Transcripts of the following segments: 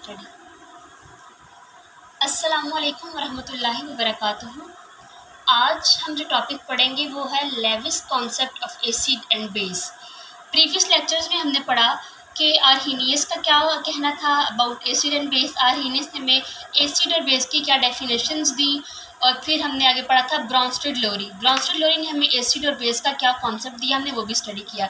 Study. अस्सलामुअलैकुम वरहमतुल्लाहि वबरकातुहू। आज हम जो टॉपिक पढ़ेंगे वो है Lewis concept of acid and base. Previous lectures में हमने पढ़ा कि आर्हीनियस का क्या कहना था about acid and base. Arrhenius ने हमें एसिड और बेस की क्या डेफिनेशंस दी, और फिर हमने आगे पढ़ा था ब्रॉन्स्टेड-लोरी। ब्रॉन्स्टेड-लोरी ने हमें एसिड और बेस का क्या कॉन्सेप्ट दिया, हमने वो भी स्टडी किया।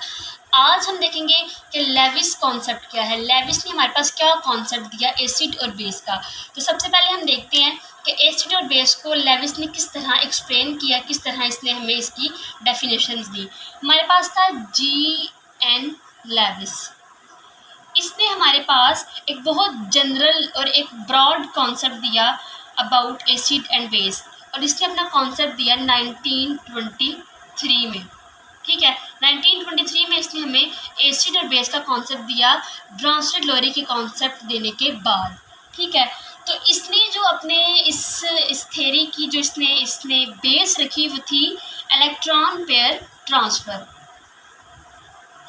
आज हम देखेंगे कि लेविस कॉन्सेप्ट क्या है, लेविस ने हमारे पास क्या कॉन्सेप्ट दिया एसिड और बेस का। तो सबसे पहले हम देखते हैं कि एसिड और बेस को लेविस ने किस तरह एक्सप्लेन किया, किस तरह इसने हमें इसकी डेफिनेशंस दी। हमारे पास था G.N. लेविस। इसने हमारे पास एक बहुत जनरल और एक ब्रॉड कॉन्सेप्ट दिया अबाउट एसिड एंड बेस, और इसने अपना कॉन्सेप्ट दिया 1923 में। ठीक है, 1923 में इसने हमें एसिड और बेस का कॉन्सेप्ट दिया ब्रॉन्स्टेड-लोरी के कॉन्सेप्ट देने के बाद। ठीक है, तो इसने जो अपने इस थ्योरी की जो इसने बेस रखी वो थी electron pair transfer.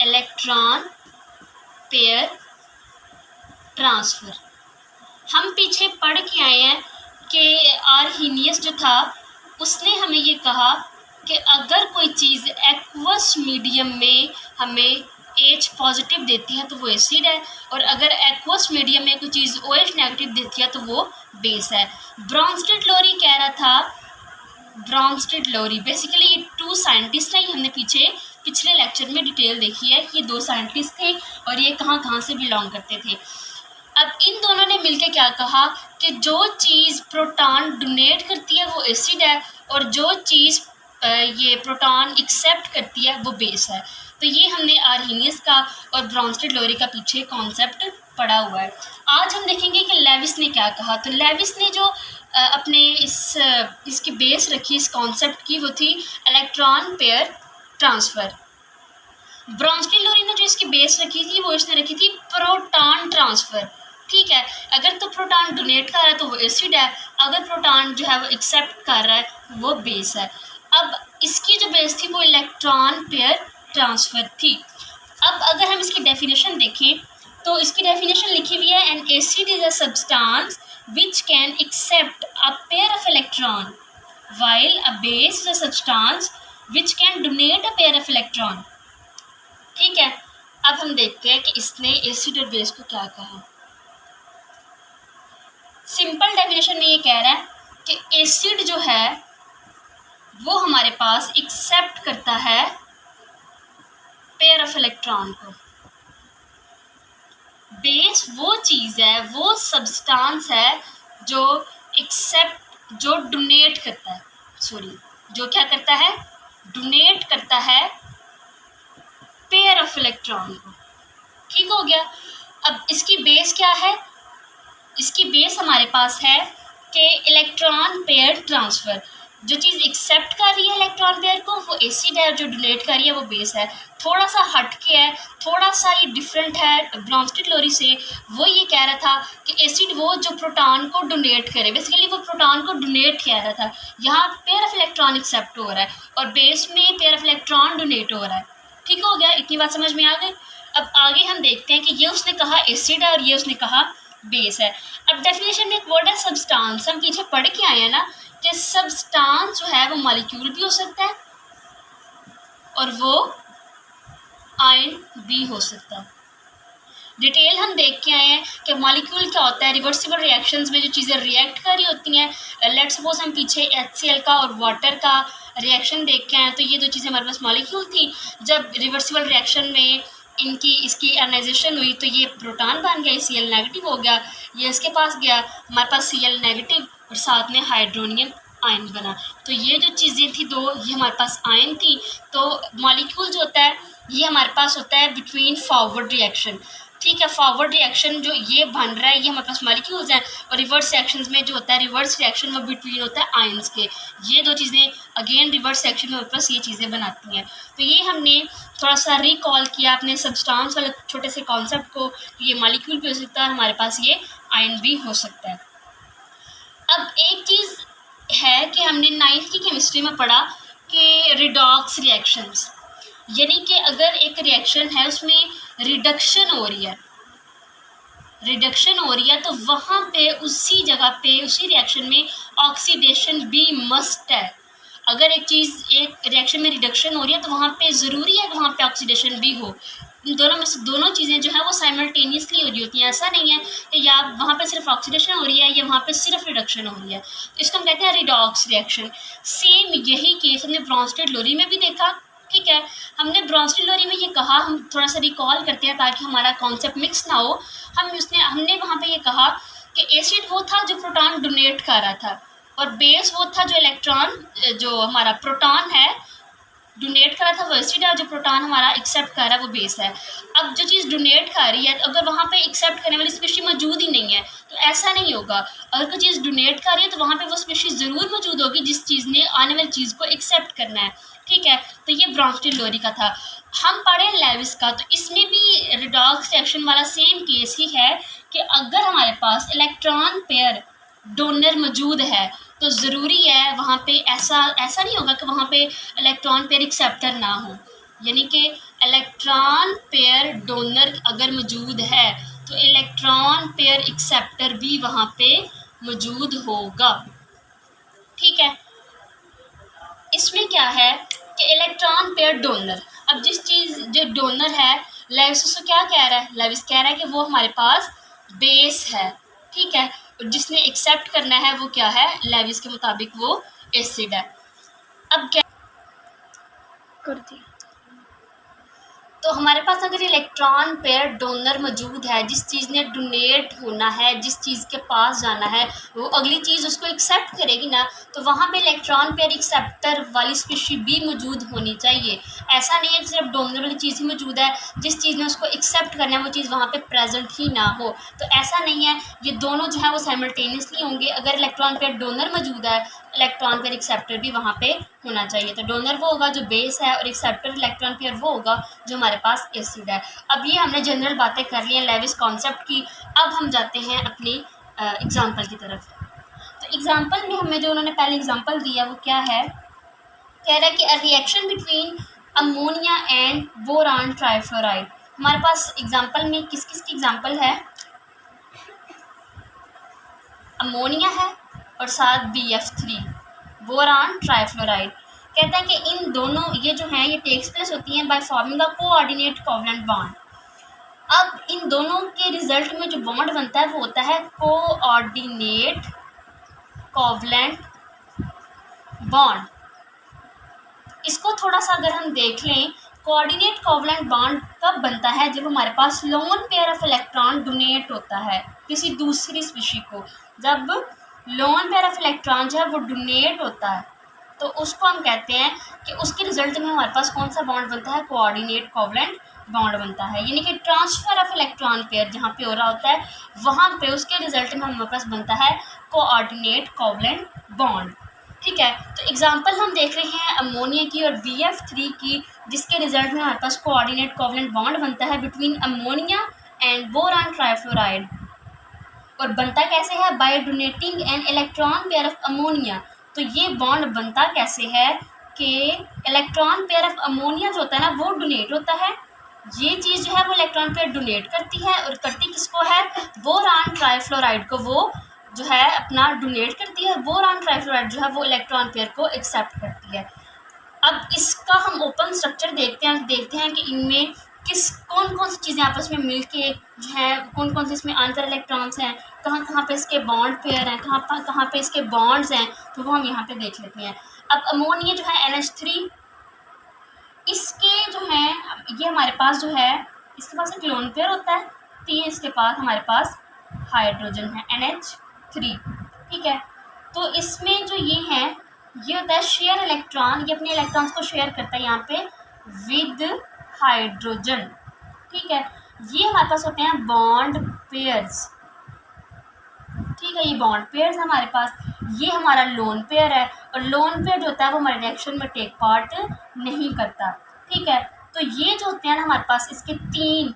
Electron pair transfer हम पीछे पढ़ के आए हैं कि आर्हीनियस जो था उसने हमें ये कहा कि अगर कोई चीज़ एक्वस मीडियम में हमें H पॉजिटिव देती है तो वो एसिड है, और अगर एक्वस मीडियम में कोई चीज़ OH नेगेटिव देती है तो वो बेस है। ब्रॉन्स्टेड-लोरी कह रहा था, ब्रॉन्स्टेड-लोरी बेसिकली ये 2 साइंटिस्ट हैं। ये हमने पिछले लेक्चर में डिटेल देखी है। ये 2 साइंटिस्ट थे और ये कहाँ से बिलोंग करते थे। अब इन दोनों ने मिलकर क्या कहा कि जो चीज़ प्रोटॉन डोनेट करती है वो एसिड है, और जो चीज़ ये प्रोटॉन एक्सेप्ट करती है वो बेस है। तो ये हमने आर्हीनियस का और ब्रॉन्स्टेड-लोरी का पीछे कॉन्सेप्ट पढ़ा हुआ है। आज हम देखेंगे कि लेविस ने क्या कहा। तो लेविस ने जो अपने इसकी बेस रखी इस कॉन्सेप्ट की वो थी इलेक्ट्रॉन पेयर ट्रांसफ़र। ब्रॉन्स्टेड-लोरी ने जो इसकी बेस रखी थी वो इसने रखी थी प्रोटॉन ट्रांसफ़र। ठीक है, अगर तो प्रोटॉन डोनेट कर रहा है तो वो एसिड है, अगर प्रोटॉन जो है वो एक्सेप्ट कर रहा है वो बेस है। अब इसकी जो बेस थी वो इलेक्ट्रॉन पेयर ट्रांसफ़र थी। अब अगर हम इसकी डेफिनेशन देखें तो इसकी डेफिनेशन लिखी हुई है, an acid is a substance which can accept a pair of electron while a base is a substance which can donate a pair of electron. ठीक है, अब हम देखते हैं कि इसने एसिड और बेस को क्या कहा। सिंपल डेफिनेशन में ये कह रहा है कि एसिड जो है वो हमारे पास एक्सेप्ट करता है पेयर ऑफ इलेक्ट्रॉन को। बेस वो चीज़ है, वो सब्सटेंस है जो जो डोनेट करता है, जो क्या करता है, डोनेट करता है पेयर ऑफ इलेक्ट्रॉन को। ठीक हो गया। अब इसकी बेस क्या है, इसकी बेस हमारे पास है कि इलेक्ट्रॉन पेयर ट्रांसफ़र। जो चीज़ एक्सेप्ट कर रही है इलेक्ट्रॉन पेयर को वो एसिड है, और जो डोनेट कर रही है वो बेस है। थोड़ा सा हट के है, थोड़ा सा ये डिफरेंट है ब्रॉन्स्टेड-लोरी से। वो ये कह रहा था कि एसिड वो जो प्रोटॉन को डोनेट करे, बेसिकली वो प्रोटॉन को डोनेट कह रहा था। यहाँ पेयर ऑफ इलेक्ट्रॉन एक्सेप्ट हो रहा है और बेस में पेयर ऑफ इलेक्ट्रॉन डोनेट हो रहा है। ठीक हो गया, इतनी बात समझ में आ गई। अब आगे हम देखते हैं कि ये उसने कहा एसिड है और ये उसने कहा बेस है। अब डेफिनेशन में एक वर्ड है सब्सटेंस। हम पीछे पढ़ के आए हैं ना कि सब्सटेंस जो है वो मॉलिक्यूल भी हो सकता है और वो आयन भी हो सकता है। डिटेल हम देख के आए हैं कि मॉलिक्यूल क्या होता है। रिवर्सिबल रिएक्शंस में जो चीज़ें रिएक्ट कर रही होती हैं, लेट सपोज हम पीछे HCl का और वाटर का रिएक्शन देख के आए तो ये 2 चीज़ें हमारे पास मॉलिक्यूल थी। जब रिवर्सिबल रिएक्शन में इसकी आयनाइजेशन हुई तो ये प्रोटॉन बन गया, Cl नेगेटिव हो गया, ये इसके पास गया, हमारे पास Cl नेगेटिव और साथ में हाइड्रोनियम आयन बना। तो ये जो चीज़ें थी 2, ये हमारे पास आयन थी। तो मॉलिक्यूल जो होता है ये हमारे पास होता है बिटवीन फॉरवर्ड रिएक्शन। ठीक है, फॉरवर्ड रिएक्शन जो ये बन रहा है ये हमारे पास मॉलिक्यूल्स हैं, और रिवर्स रिएक्शंस में जो होता है रिवर्स रिएक्शन वो बिटवीन होता है आयंस के। ये 2 चीज़ें अगेन रिवर्स रिएक्शन में हमारे पास ये चीज़ें बनाती हैं। तो ये हमने थोड़ा सा रिकॉल किया अपने सब्सटेंस वाले छोटे से कॉन्सेप्ट को। ये मॉलिक्यूल भी हो सकता है और हमारे पास ये आयन भी हो सकता है। अब एक चीज़ है कि हमने 9th की केमिस्ट्री में पढ़ा कि रिडॉक्स रिएक्शंस, यानी कि अगर एक रिएक्शन है उसमें रिडक्शन हो रही है रिडक्शन हो रही है तो वहाँ पे उसी जगह पे उसी रिएक्शन में ऑक्सीडेशन भी मस्ट है। अगर एक रिएक्शन में रिडक्शन हो रही है तो वहाँ पे ज़रूरी है कि वहाँ पे ऑक्सीडेशन भी हो। इन दोनों में से दोनों चीज़ें जो है वो साइमल्टेनियसली हो रही होती हैं। ऐसा नहीं है कि या वहाँ पे सिर्फ ऑक्सीडेशन हो रही है या वहाँ पे सिर्फ रिडक्शन हो रही है। तो इसको हम कहते हैं रिडॉक्स रिएक्शन। सेम यही केस हमने ब्रॉन्स्टेड लोरी में भी देखा। ठीक है, हमने ब्रॉन्स्टेड लोरी में ये कहा, हम थोड़ा सा रिकॉल करते हैं ताकि हमारा कॉन्सेप्ट मिक्स ना हो। हमने वहाँ पे ये कहा कि एसिड वो था जो प्रोटॉन डोनेट कर रहा था और बेस वो था जो इलेक्ट्रॉन जो हमारा प्रोटॉन है डोनेट कर रहा था, वो एसिड है, और जो प्रोटॉन हमारा एक्सेप्ट कर रहा है वो बेस है। अब जो चीज़ डोनेट कर रही है अगर वहाँ पे एक्सेप्ट करने वाली स्पीशीज मौजूद ही नहीं है तो ऐसा नहीं होगा। अगर कोई चीज़ डोनेट कर रही है तो वहाँ पे वो स्पीशीज ज़रूर मौजूद होगी जिस चीज़ ने आने वाली चीज़ को एक्सेप्ट करना है। ठीक है, तो ये ब्रॉन्स्टेड लोरी का था। हम पढ़े लेविस का, तो इसमें भी रिडॉक्स रिएक्शन वाला सेम केस ही है कि अगर हमारे पास इलेक्ट्रॉन पेयर डोनर मौजूद है तो ज़रूरी है वहाँ पे ऐसा नहीं होगा कि वहाँ पे इलेक्ट्रॉन पेयर एक्सेप्टर ना हो। यानी कि इलेक्ट्रॉन पेयर डोनर अगर मौजूद है तो इलेक्ट्रॉन पेयर एक्सेप्टर भी वहाँ पे मौजूद होगा। ठीक है, इसमें क्या है कि इलेक्ट्रॉन पेयर डोनर, अब जिस चीज़ जो डोनर है लेविस उसको क्या कह रहा है, लेविस कह रहा है कि वो हमारे पास बेस है। ठीक है, जिसने एक्सेप्ट करना है वो क्या है, लेविस के मुताबिक वो एसिड है। अब क्या कर दी, तो हमारे पास अगर इलेक्ट्रॉन पेयर डोनर मौजूद है, जिस चीज़ ने डोनेट होना है, जिस चीज़ के पास जाना है वो अगली चीज़ उसको एक्सेप्ट करेगी ना, तो वहाँ पे इलेक्ट्रॉन पेयर एक्सेप्टर वाली स्पीशी भी मौजूद होनी चाहिए। ऐसा नहीं है कि सिर्फ डोनर वाली चीज़ ही मौजूद है, जिस चीज़ ने उसको एक्सेप्ट करना है वो चीज़ वहाँ पे प्रेजेंट ही ना हो। तो ऐसा नहीं है, ये दोनों जो है वो साइमल्टेनियसली होंगे। अगर इलेक्ट्रॉन पेयर डोनर मौजूद है इलेक्ट्रॉन पेयर एक्सेप्टर भी वहाँ पे होना चाहिए। तो डोनर वो होगा जो बेस है और एक्सेप्टर इलेक्ट्रॉन पेयर वो होगा जो हमारे पास एसिड है। अब ये हमने जनरल बातें कर ली हैं लेविस कॉन्सेप्ट की। अब हम जाते हैं अपनी एग्जांपल की तरफ। तो एग्जांपल में हमें जो उन्होंने पहले एग्जांपल दिया वो क्या है, कह रहा है कि a reaction between ammonia and boron trifluoride. हमारे पास एग्जांपल में किस किस की एग्जांपल है, अमोनिया है और साथ BF3 बोरान ट्राइफ्लोराइड। कहता है कि इन दोनों ये जो हैं ये टेक्स प्लेस होती हैं by forming a coordinate covalent bond. अब इन दोनों के रिजल्ट में जो बॉन्ड बनता है वो होता है कोऑर्डिनेट कोवलेंट बॉन्ड। इसको थोड़ा सा अगर हम देख लें, कोऑर्डिनेट कोवलेंट बॉन्ड कब बनता है, जब हमारे पास lone pair of electron donate होता है किसी दूसरी स्पीशी को। जब लोन पेयर ऑफ इलेक्ट्रॉन जो है वो डोनेट होता है तो उसको हम कहते हैं कि उसके रिजल्ट में हमारे पास कौन सा बॉन्ड बनता है, कोऑर्डिनेट कोवलेंट बॉन्ड बनता है। यानी कि ट्रांसफर ऑफ इलेक्ट्रॉन पेयर जहाँ पे हो रहा होता है वहाँ पे उसके रिजल्ट में हमारे पास बनता है कोऑर्डिनेट कोवलेंट बॉन्ड। ठीक है, तो एग्जांपल हम देख रहे हैं अमोनिया की और BF3 की, जिसके रिजल्ट में हमारे पास कोऑर्डिनेट कोवलेंट बॉन्ड बनता है between ammonia and boron trifluoride. और बनता कैसे है, by donating an electron pair of ammonia. तो ये बॉन्ड बनता कैसे है कि इलेक्ट्रॉन पेयर ऑफ अमोनिया जो होता है ना वो डोनेट होता है, ये चीज़ जो है वो इलेक्ट्रॉन पेयर डोनेट करती है और करती किसको है, बोरान ट्राइफ्लोराइड को वो जो है अपना डोनेट करती है। बोरान ट्राइफ्लोराइड जो है वो इलेक्ट्रॉन पेयर को एक्सेप्ट करती है। अब इसका हम ओपन स्ट्रक्चर देखते हैं कि इनमें कौन कौन सी चीज़ें आपस में मिलके जो है कौन कौन से इसमें अंतर इलेक्ट्रॉन्स हैं, कहाँ पे इसके बॉन्ड पेयर हैं, कहाँ पे इसके बॉन्ड्स हैं, तो वो हम यहाँ पे देख लेते हैं। अब अमोनिया जो है NH3, इसके जो है ये हमारे पास जो है इसके पास एक लोन पेयर होता है, 3 इसके पास हमारे पास हाइड्रोजन है NH3। ठीक है, तो इसमें जो ये है ये होता है शेयर इलेक्ट्रॉन, ये अपने इलेक्ट्रॉन्स को शेयर करता है यहाँ पे विद हाइड्रोजन। ठीक है, ये हमारे पास होते हैं बॉन्ड पेयर्स। ठीक है, ये बॉन्ड पेयर्स हमारे पास, ये हमारा लोन पेयर है और लोन पेयर जो होता है वो हमारे रिएक्शन में टेक पार्ट नहीं करता। ठीक है, तो ये जो होते हैं ना हमारे पास इसके 3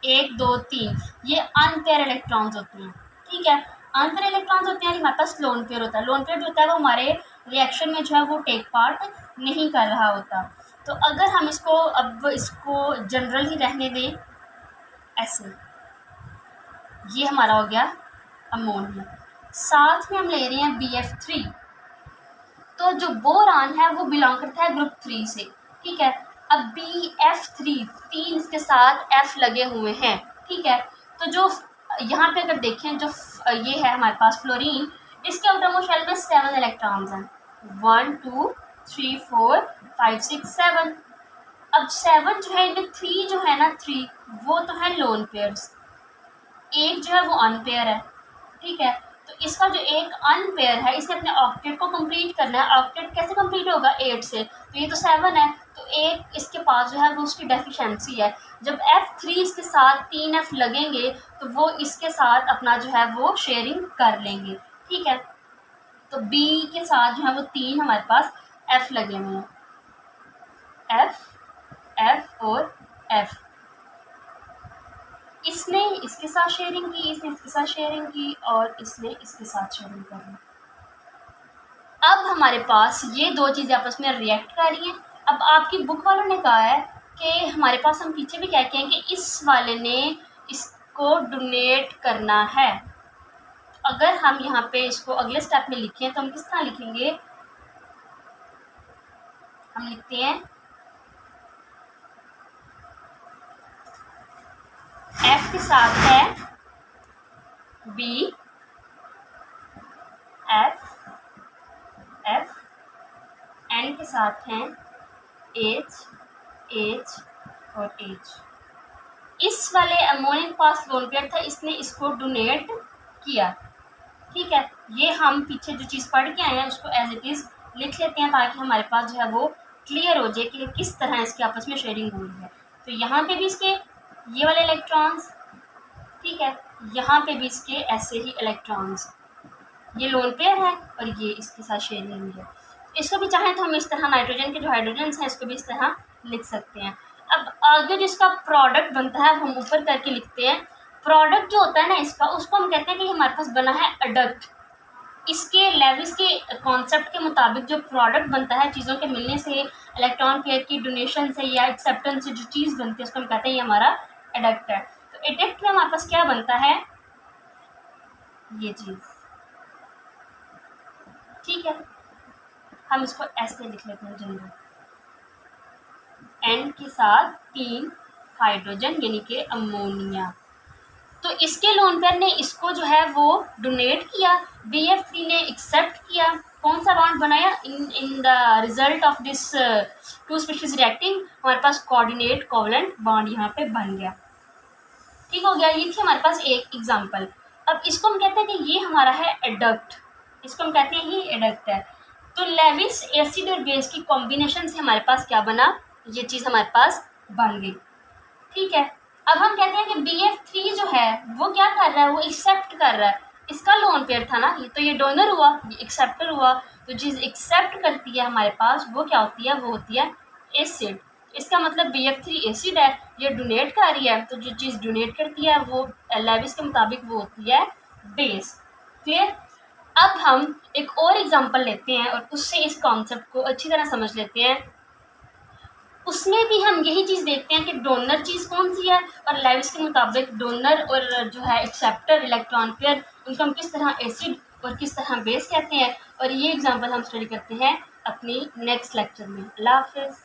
1 2 3 ये अनपेयर इलेक्ट्रॉन्स होते हैं। ठीक है, अनपेयर इलेक्ट्रॉन्स होते हैं, हमारे पास लोन पेयर होता है। लोन पेयर जो होता है वो हमारे रिएक्शन में जो है वो टेक पार्ट नहीं कर रहा होता। तो अगर हम इसको जनरल ही रहने दें ऐसे, ये हमारा हो गया अमोनिया। साथ में हम ले रहे हैं BF3। तो जो बोरान है वो बिलोंग करता है ग्रुप 3 से, ठीक है। अब BF3 तीन इसके साथ F लगे हुए हैं, ठीक है। तो जो यहाँ पे अगर देखें, जो ये है हमारे पास फ्लोरीन, इसके आउटरमोस्ट शेल में 7 इलेक्ट्रॉन्स हैं, 1 2 3 4 5 6 7। अब 7 जो है इनमें 3 जो है ना 3 वो तो है लोन पेयर्स, एक जो है वो अनपेयर है, ठीक है। तो इसका जो एक अनपेयर है इसे अपने ऑक्टेट को कंप्लीट करना है। ऑक्टेट कैसे कंप्लीट होगा? 8 से। तो ये तो 7 है, तो एक इसके पास जो है वो उसकी डेफिशिएंसी है। जब F3 इसके साथ 3 F लगेंगे तो वो इसके साथ अपना जो है वो शेयरिंग कर लेंगे, ठीक है। तो B के साथ जो है वो 3 हमारे पास F लगे हुए हैं, F F और F। इसने इसके साथ शेयरिंग की, इसने इसके साथ शेयरिंग की और इसने इसके साथ शेयरिंग करी। अब हमारे पास ये दो चीज़ें आपस में रिएक्ट कर रही हैं। अब आपकी बुक वालों ने कहा है कि हमारे पास, हम पीछे भी क्या कहेंगे, इस वाले ने इसको डोनेट करना है। तो अगर हम यहाँ पे इसको अगले स्टेप में लिखें तो हम किस तरह लिखेंगे? हम लिखते हैं F के साथ है B, F F, N के साथ हैं H H और H। इस वाले अमोनिया के पास लोन पेयर था, इसने इसको डोनेट किया, ठीक है। ये हम पीछे जो चीज़ पढ़ के आए हैं उसको एज इट इज़ लिख लेते हैं ताकि हमारे पास जो है वो क्लियर हो जाए कि किस तरह इसके आपस में शेयरिंग हुई है। तो यहाँ पे भी इसके ये वाले इलेक्ट्रॉन्स, ठीक है, यहाँ पे भी इसके ऐसे ही इलेक्ट्रॉन्स, ये लोन पेयर है और ये इसके साथ शेयरिंग हुई है। इसको भी चाहें तो हम इस तरह नाइट्रोजन के जो हाइड्रोजन्स हैं इसको भी इस तरह लिख सकते हैं। अब आगे जो इसका प्रोडक्ट बनता है हम ऊपर करके लिखते हैं। प्रोडक्ट जो होता है ना इसका, उसको हम कहते हैं कि हमारे पास बना है एडक्ट। इसके लेविस के कॉन्सेप्ट के मुताबिक जो प्रोडक्ट बनता है चीज़ों के मिलने से, इलेक्ट्रॉन पेयर की डोनेशन से या एक्सेप्टेंस से जो चीज़ बनती है उसको हम कहते हैं ये हमारा एडक्ट है। तो एडक्ट में हमारे पास क्या बनता है? ये चीज़, ठीक है। हम इसको ऐसे लिख लेते हैं जनरल, N के साथ 3 हाइड्रोजन यानी कि अमोनिया। तो इसके लोन पेयर ने इसको जो है वो डोनेट किया, BF3 ने एक्सेप्ट किया। कौन सा बॉन्ड बनाया? In the result of this two species reacting हमारे पास कोऑर्डिनेट कोवलेंट बॉन्ड यहाँ पे बन गया, ठीक हो गया। ये थी हमारे पास एक एग्जांपल। अब इसको हम कहते हैं कि ये हमारा है एडक्ट, इसको हम कहते हैं ये एडक्ट है। तो लेविस एसिड और बेस की कॉम्बिनेशन से हमारे पास क्या बना? ये चीज़ हमारे पास बन गई, ठीक है। अब हम कहते हैं कि BF3 जो है वो क्या कर रहा है? वो एक्सेप्ट कर रहा है। इसका लोन पेयर था ना, ये तो ये डोनर हुआ, ये एक्सेप्टर हुआ। तो चीज़ एक्सेप्ट करती है हमारे पास वो क्या होती है? वो होती है एसिड। इसका मतलब BF3 एसिड है, ये डोनेट कर रही है। तो जो चीज़ डोनेट करती है वो लेविस के मुताबिक वो होती है बेस। क्लियर? अब हम एक और एग्जांपल लेते हैं और उससे इस कॉन्सेप्ट को अच्छी तरह समझ लेते हैं। उसमें भी हम यही चीज़ देखते हैं कि डोनर चीज़ कौन सी है और लेविस के मुताबिक डोनर और जो है एक्सेप्टर इलेक्ट्रॉन पेयर, उनको हम किस तरह एसिड और किस तरह बेस कहते हैं। और ये एग्जांपल हम स्टडी करते हैं अपनी नेक्स्ट लेक्चर में। अल्लाह हाफिज़।